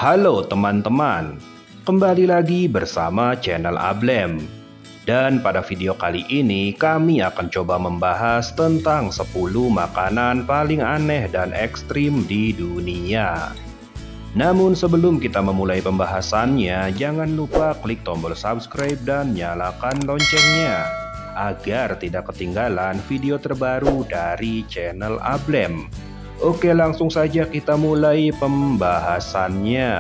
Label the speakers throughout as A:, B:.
A: Halo teman-teman, kembali lagi bersama channel Ablem. Dan pada video kali ini kami akan coba membahas tentang 10 makanan paling aneh dan ekstrim di dunia. Namun sebelum kita memulai pembahasannya, jangan lupa klik tombol subscribe dan nyalakan loncengnya agar tidak ketinggalan video terbaru dari channel Ablem. Oke, langsung saja kita mulai pembahasannya.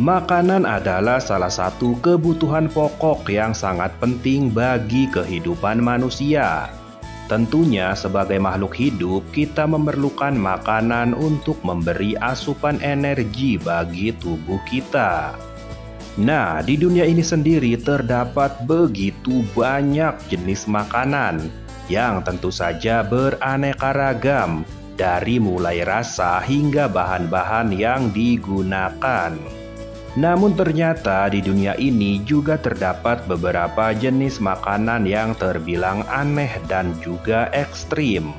A: Makanan adalah salah satu kebutuhan pokok yang sangat penting bagi kehidupan manusia. Tentunya sebagai makhluk hidup, kita memerlukan makanan untuk memberi asupan energi bagi tubuh kita. Nah, di dunia ini sendiri terdapat begitu banyak jenis makanan yang tentu saja beraneka ragam, dari mulai rasa hingga bahan-bahan yang digunakan. Namun ternyata di dunia ini juga terdapat beberapa jenis makanan yang terbilang aneh dan juga ekstrim.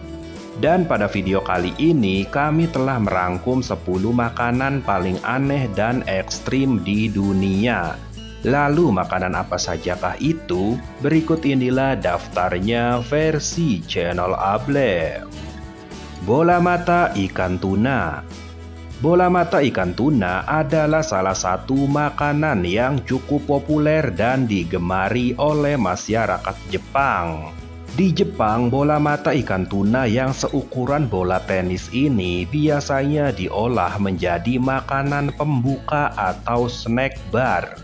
A: Dan pada video kali ini kami telah merangkum 10 makanan paling aneh dan ekstrim di dunia. Lalu makanan apa sajakah itu? Berikut inilah daftarnya versi channel Ablem. Bola mata ikan tuna. Bola mata ikan tuna adalah salah satu makanan yang cukup populer dan digemari oleh masyarakat Jepang. Di Jepang, bola mata ikan tuna yang seukuran bola tenis ini biasanya diolah menjadi makanan pembuka atau snack bar.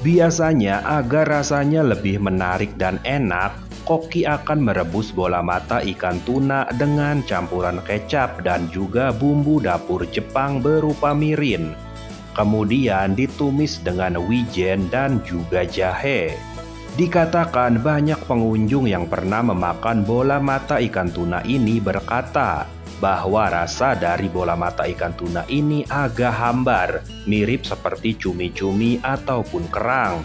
A: Biasanya agar rasanya lebih menarik dan enak, koki akan merebus bola mata ikan tuna dengan campuran kecap dan juga bumbu dapur Jepang berupa mirin. Kemudian ditumis dengan wijen dan juga jahe. Dikatakan banyak pengunjung yang pernah memakan bola mata ikan tuna ini berkata bahwa rasa dari bola mata ikan tuna ini agak hambar, mirip seperti cumi-cumi ataupun kerang.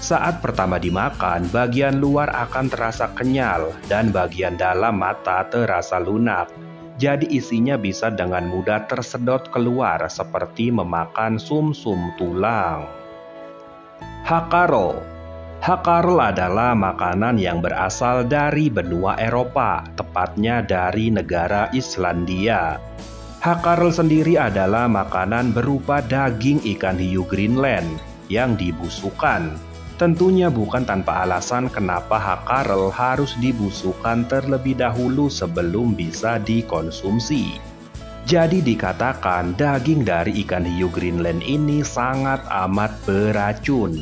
A: Saat pertama dimakan, bagian luar akan terasa kenyal dan bagian dalam mata terasa lunak. Jadi isinya bisa dengan mudah tersedot keluar seperti memakan sumsum tulang. Hakarl. Hakarl adalah makanan yang berasal dari benua Eropa, tepatnya dari negara Islandia. Hakarl sendiri adalah makanan berupa daging ikan hiu Greenland yang dibusukkan. Tentunya bukan tanpa alasan kenapa hakarl harus dibusukkan terlebih dahulu sebelum bisa dikonsumsi. Jadi dikatakan daging dari ikan hiu Greenland ini sangat amat beracun.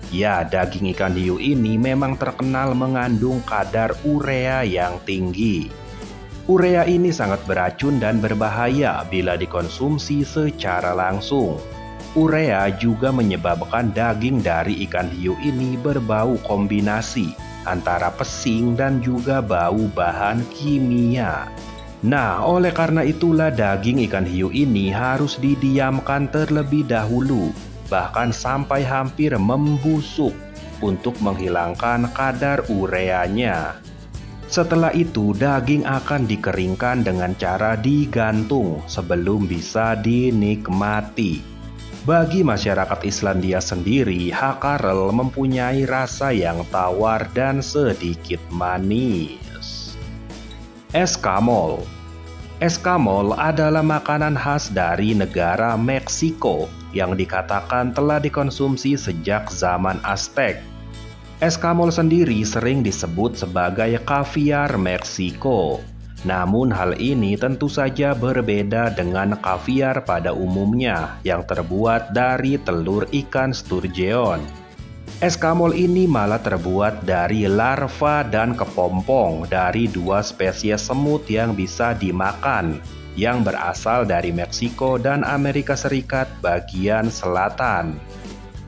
A: Ya, daging ikan hiu ini memang terkenal mengandung kadar urea yang tinggi. Urea ini sangat beracun dan berbahaya bila dikonsumsi secara langsung. Urea juga menyebabkan daging dari ikan hiu ini berbau kombinasi antara pesing dan juga bau bahan kimia. Nah, oleh karena itulah daging ikan hiu ini harus didiamkan terlebih dahulu, bahkan sampai hampir membusuk untuk menghilangkan kadar ureanya. Setelah itu, daging akan dikeringkan dengan cara digantung sebelum bisa dinikmati. Bagi masyarakat Islandia sendiri, hakarl mempunyai rasa yang tawar dan sedikit manis. Eskamol. Eskamol adalah makanan khas dari negara Meksiko yang dikatakan telah dikonsumsi sejak zaman Aztec. Eskamol sendiri sering disebut sebagai kaviar Meksiko. Namun hal ini tentu saja berbeda dengan kaviar pada umumnya yang terbuat dari telur ikan sturgeon. Eskamol ini malah terbuat dari larva dan kepompong dari dua spesies semut yang bisa dimakan, yang berasal dari Meksiko dan Amerika Serikat bagian selatan.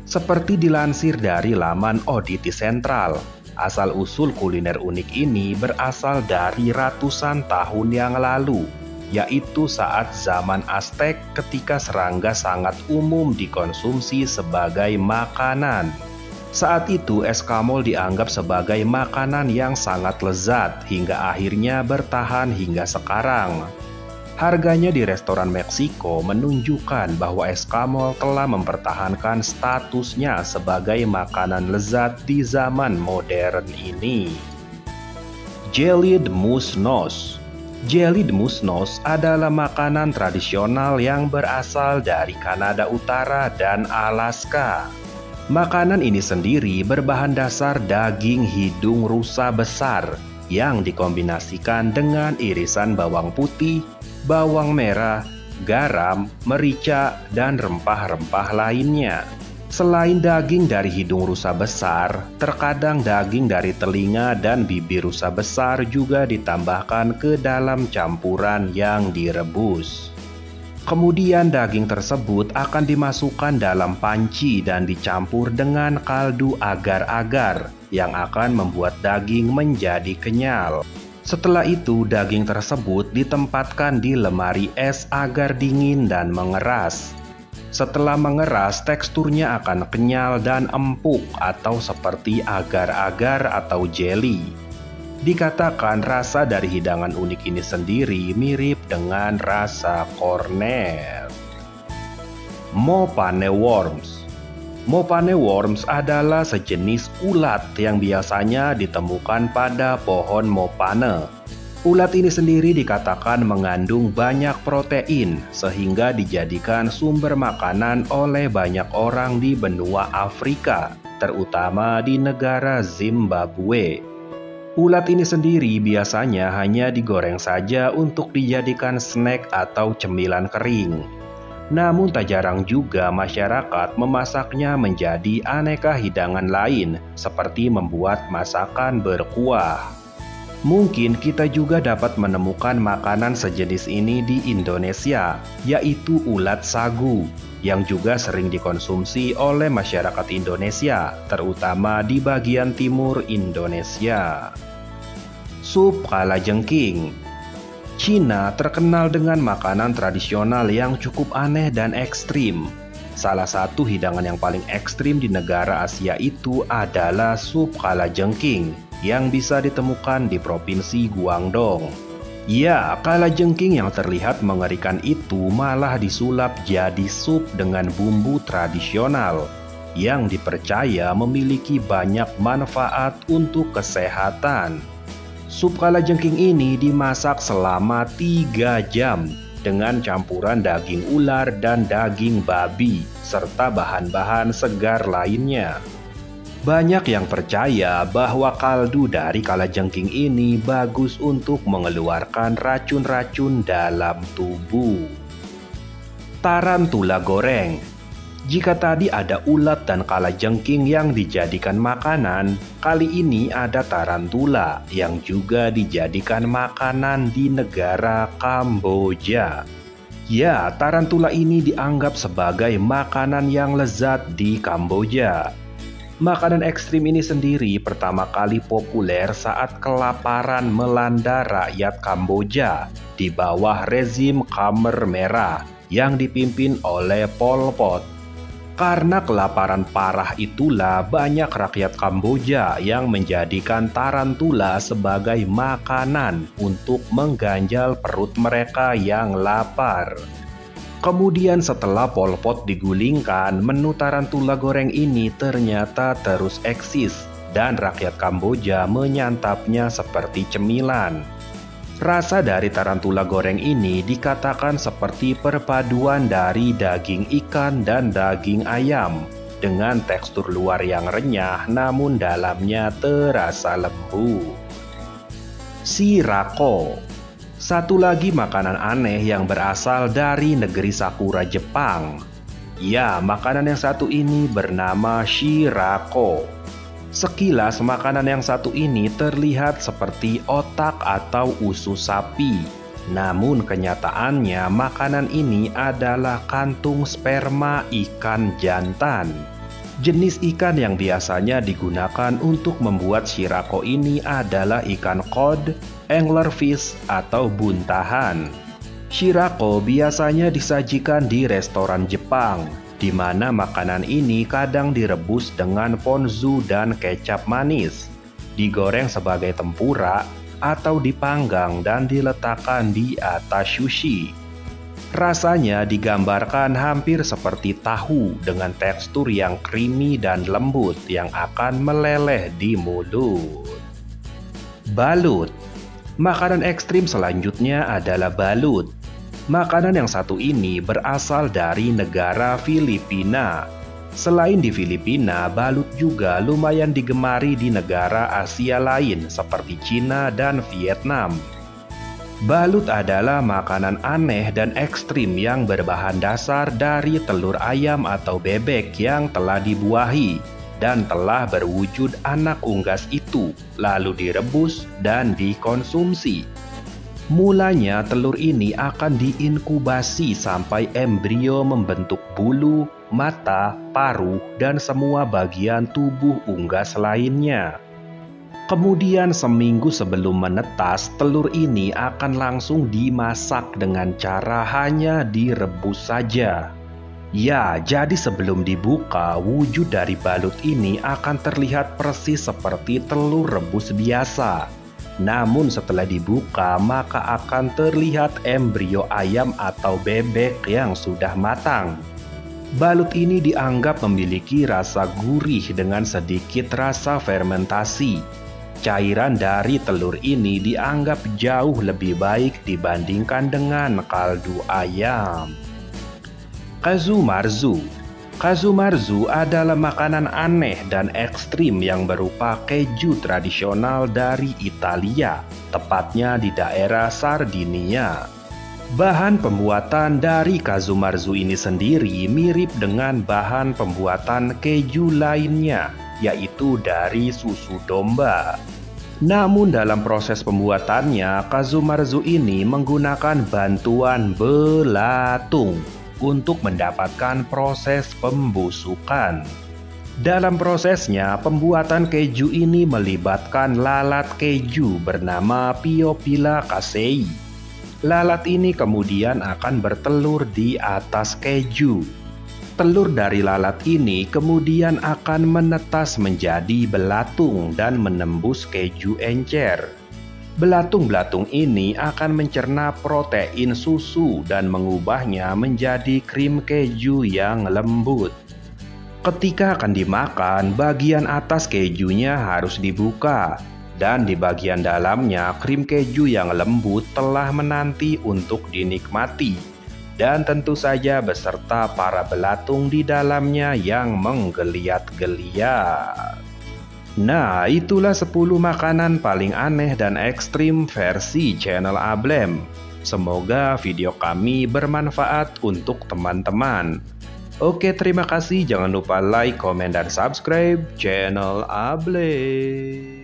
A: Seperti dilansir dari laman Oddity Central, asal-usul kuliner unik ini berasal dari ratusan tahun yang lalu, yaitu saat zaman Aztec ketika serangga sangat umum dikonsumsi sebagai makanan. Saat itu eskamol dianggap sebagai makanan yang sangat lezat hingga akhirnya bertahan hingga sekarang. Harganya di restoran Meksiko menunjukkan bahwa Escamol telah mempertahankan statusnya sebagai makanan lezat di zaman modern ini. Gelid musnos. Gelid musnos adalah makanan tradisional yang berasal dari Kanada Utara dan Alaska. Makanan ini sendiri berbahan dasar daging hidung rusa besar yang dikombinasikan dengan irisan bawang putih, bawang merah, garam, merica, dan rempah-rempah lainnya. Selain daging dari hidung rusa besar, terkadang daging dari telinga dan bibir rusa besar juga ditambahkan ke dalam campuran yang direbus. Kemudian daging tersebut akan dimasukkan dalam panci dan dicampur dengan kaldu agar-agar yang akan membuat daging menjadi kenyal. Setelah itu, daging tersebut ditempatkan di lemari es agar dingin dan mengeras. Setelah mengeras, teksturnya akan kenyal dan empuk atau seperti agar-agar atau jelly. Dikatakan rasa dari hidangan unik ini sendiri mirip dengan rasa kornet. Mopane worms. Mopane worms adalah sejenis ulat yang biasanya ditemukan pada pohon mopane. Ulat ini sendiri dikatakan mengandung banyak protein sehingga dijadikan sumber makanan oleh banyak orang di benua Afrika, terutama di negara Zimbabwe. Ulat ini sendiri biasanya hanya digoreng saja untuk dijadikan snack atau cemilan kering. Namun tak jarang juga masyarakat memasaknya menjadi aneka hidangan lain seperti membuat masakan berkuah. Mungkin kita juga dapat menemukan makanan sejenis ini di Indonesia, yaitu ulat sagu, yang juga sering dikonsumsi oleh masyarakat Indonesia, terutama di bagian timur Indonesia. Sup kalajengking. Cina terkenal dengan makanan tradisional yang cukup aneh dan ekstrim. Salah satu hidangan yang paling ekstrim di negara Asia itu adalah sup kalajengking yang bisa ditemukan di Provinsi Guangdong. Ya, kalajengking yang terlihat mengerikan itu malah disulap jadi sup dengan bumbu tradisional yang dipercaya memiliki banyak manfaat untuk kesehatan. Sup kalajengking ini dimasak selama 3 jam dengan campuran daging ular dan daging babi serta bahan-bahan segar lainnya. Banyak yang percaya bahwa kaldu dari kalajengking ini bagus untuk mengeluarkan racun-racun dalam tubuh. Tarantula goreng. Jika tadi ada ulat dan kalajengking yang dijadikan makanan, kali ini ada tarantula yang juga dijadikan makanan di negara Kamboja. Ya, tarantula ini dianggap sebagai makanan yang lezat di Kamboja. Makanan ekstrim ini sendiri pertama kali populer saat kelaparan melanda rakyat Kamboja di bawah rezim Khmer Merah yang dipimpin oleh Pol Pot. Karena kelaparan parah itulah banyak rakyat Kamboja yang menjadikan tarantula sebagai makanan untuk mengganjal perut mereka yang lapar. Kemudian setelah Pol Pot digulingkan, menu tarantula goreng ini ternyata terus eksis dan rakyat Kamboja menyantapnya seperti cemilan. Rasa dari tarantula goreng ini dikatakan seperti perpaduan dari daging ikan dan daging ayam dengan tekstur luar yang renyah namun dalamnya terasa lembut. Shirako. Satu lagi makanan aneh yang berasal dari negeri Sakura Jepang. Ya, makanan yang satu ini bernama shirako. Sekilas makanan yang satu ini terlihat seperti otak atau usus sapi. Namun kenyataannya makanan ini adalah kantung sperma ikan jantan. Jenis ikan yang biasanya digunakan untuk membuat shirako ini adalah ikan cod, anglerfish, atau buntahan. Shirako biasanya disajikan di restoran Jepang, di mana makanan ini kadang direbus dengan ponzu dan kecap manis, digoreng sebagai tempura, atau dipanggang dan diletakkan di atas sushi. Rasanya digambarkan hampir seperti tahu dengan tekstur yang creamy dan lembut yang akan meleleh di mulut. Balut. Makanan ekstrim selanjutnya adalah balut. Makanan yang satu ini berasal dari negara Filipina. Selain di Filipina, balut juga lumayan digemari di negara Asia lain seperti Cina dan Vietnam. Balut adalah makanan aneh dan ekstrim yang berbahan dasar dari telur ayam atau bebek yang telah dibuahi dan telah berwujud anak unggas itu, lalu direbus dan dikonsumsi. Mulanya telur ini akan diinkubasi sampai embrio membentuk bulu, mata, paruh, dan semua bagian tubuh unggas lainnya. Kemudian seminggu sebelum menetas, telur ini akan langsung dimasak dengan cara hanya direbus saja. Ya, jadi sebelum dibuka, wujud dari balut ini akan terlihat persis seperti telur rebus biasa. Namun setelah dibuka, maka akan terlihat embrio ayam atau bebek yang sudah matang. Balut ini dianggap memiliki rasa gurih dengan sedikit rasa fermentasi. Cairan dari telur ini dianggap jauh lebih baik dibandingkan dengan kaldu ayam. Kazumarzu. Kazumarzu adalah makanan aneh dan ekstrim yang berupa keju tradisional dari Italia, tepatnya di daerah Sardinia. Bahan pembuatan dari kazumarzu ini sendiri mirip dengan bahan pembuatan keju lainnya, yaitu dari susu domba. Namun dalam proses pembuatannya, kazumarzu ini menggunakan bantuan belatung untuk mendapatkan proses pembusukan. Dalam prosesnya, pembuatan keju ini melibatkan lalat keju bernama Piopila casei. Lalat ini kemudian akan bertelur di atas keju. Telur dari lalat ini kemudian akan menetas menjadi belatung dan menembus keju encer. Belatung-belatung ini akan mencerna protein susu dan mengubahnya menjadi krim keju yang lembut. Ketika akan dimakan, bagian atas kejunya harus dibuka, dan di bagian dalamnya krim keju yang lembut telah menanti untuk dinikmati. Dan tentu saja beserta para belatung di dalamnya yang menggeliat-geliat. Nah, itulah 10 makanan paling aneh dan ekstrim versi channel Ablem. Semoga video kami bermanfaat untuk teman-teman. Oke, terima kasih. Jangan lupa like, komen, dan subscribe channel Ablem.